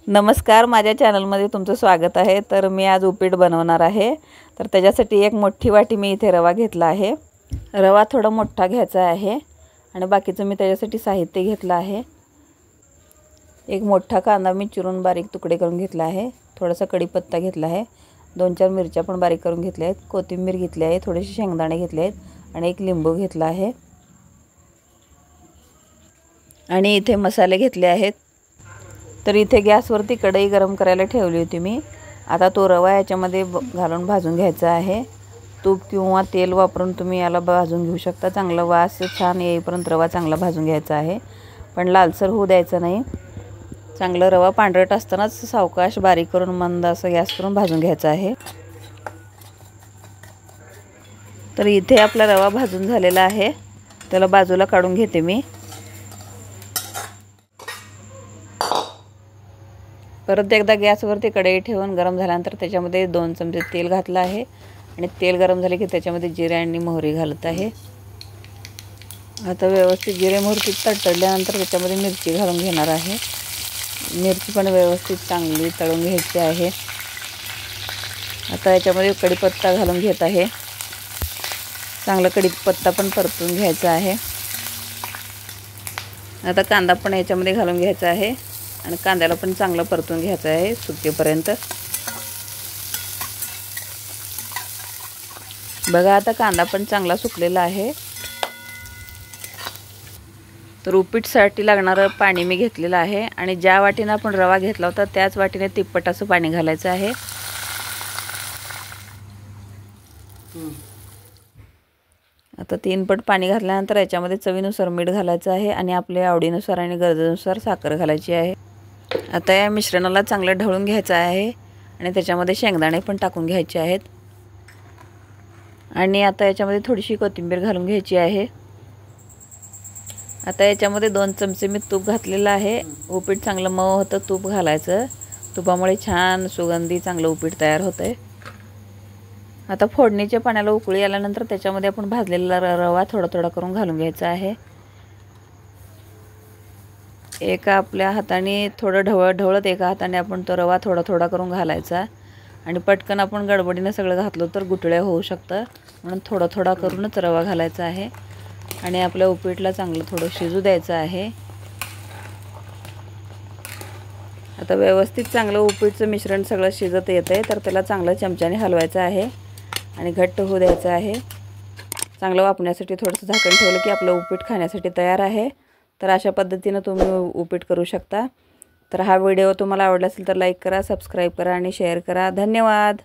नमस्कार, माझ्या चॅनलमध्ये तुमचं स्वागत आहे। तर मी आज उपीट बनवणार आहे। तर त्याच्यासाठी एक मोठी वाटी मी इथे रवा घेतला आहे। रवा थोडा मोठा घ्यायचा आहे आणि बाकीचं मी त्याच्यासाठी साहित्य घेतलं आहे। एक मोठा कांदा मी चिरून बारीक तुकडे करून घेतला आहे। थोडासा कढीपत्ता घेतला आहे। 2-4 मिरच्या पण बारीक करून घेतल्या आहेत। कोथिंबीर घेतली आहे, थोडेसे शेंगदाणे घेतले आहेत आणि एक लिंबू घेतला आहे। आणि इथे मसाले घेतले आहेत। तर इथे गॅसवरती कढई गरम करायला ठेवली होती मी। आता तो रवा याच्यामध्ये घालून भाजून घ्यायचा आहे। तूप किंवा तेल वापरून तुम्ही याला भाजून घेऊ शकता। चांगला वास छान येईपर्यंत रवा चांगला भाजून घ्यायचा आहे, पण लालसर होऊ द्यायचा नाही। चांगला रवा पांढरट असतानाच सावकाश बारीक करून मंद असं गॅस करून भाजून घ्यायचा आहे। तर इथे आपला रवा भाजून झालेला आहे, त्याला बाजूला काढून घेते मी। परत एकदा गॅसवरती कढई ठेवून गरम झाल्यानंतर त्याच्यामध्ये 2 चमचे तेल घातलं आहे आणि तेल गरम झाले की त्याच्यामध्ये जिरे आणि मोहरी घालत आहे। आता व्यवस्थित जिरे मोहरी तडतडल्यानंतर त्याच्यामध्ये मिरची घालून घेणार आहे। मिरची पण व्यवस्थित चांगली तळून घ्यायची आहे। आता याच्यामध्ये कढीपत्ता घालून घेत आहे। चांगला कढीपत्ता पण परतून घ्यायचा आहे। आता कांदा पण याच्यामध्ये घालून घ्यायचा आहे आणि कांद्याला पण चांगलं परतून घ्यायचं आहे सुकेपर्यंत। बघा आता कांदा पण चांगला सुकलेला आहे। तर उपीटसाठी लागणारं पाणी मी घेतलेलं आहे आणि ज्या वाटीने आपण रवा घेतला होता त्याच वाटीने तिप्पट असं पाणी घालायचं आहे। आता 3 पट पाणी घातल्यानंतर याच्यामध्ये चवीनुसार मीठ घालायचं आहे आणि आपल्या आवडीनुसार आणि गरजेनुसार साखर घालायची आहे। आता या मिश्रणाला चांगलं ढवळून घ्यायचं आहे आणि त्याच्यामध्ये शेंगदाणे पण टाकून घ्यायचे आहेत आणि आता याच्यामध्ये थोडीशी कोथिंबीर घालून घ्यायची आहे। आता याच्यामध्ये 2 चमचे मी तूप घातलेलं आहे। उपीट चांगलं मऊ होतं, तूप घालायचं। तुपामुळे छान सुगंधी चांगलं उपीट तयार होतंय। आता फोडणीच्या पाण्याला उकळी आल्यानंतर त्याच्यामध्ये आपण भाजलेला रवा थोडा थोडा करून घालून घ्यायचा आहे। एका आपल्या हाताने थोडं ढवळत एका हाताने आपण तो रवा थोडा थोडा करून घालायचा आणि पटकन आपण गडबडीने सगळं घातलं तर गुठळ्या होऊ शकतं, म्हणून थोडा थोडा करूनच रवा घालायचा आहे आणि आपल्या उपीटला चांगलं थोडं शिजू द्यायचं आहे। आता व्यवस्थित चांगलं उपीटचं मिश्रण सगळं शिजत येतंय, तर त्याला चांगलं चमच्याने हलवायचं आहे आणि घट्ट होऊ द्यायचं आहे। चांगलं वाफण्यासाठी थोडंसं झाकण ठेवलं की आपलं उपीट खाण्यासाठी तयार आहे। तर अशा पद्धतीने तुम्ही उपीट करू शकता। तर हा व्हिडिओ तुम्हाला आवडला असेल तर लाईक करा, सबस्क्राईब करा आणि शेअर करा। धन्यवाद।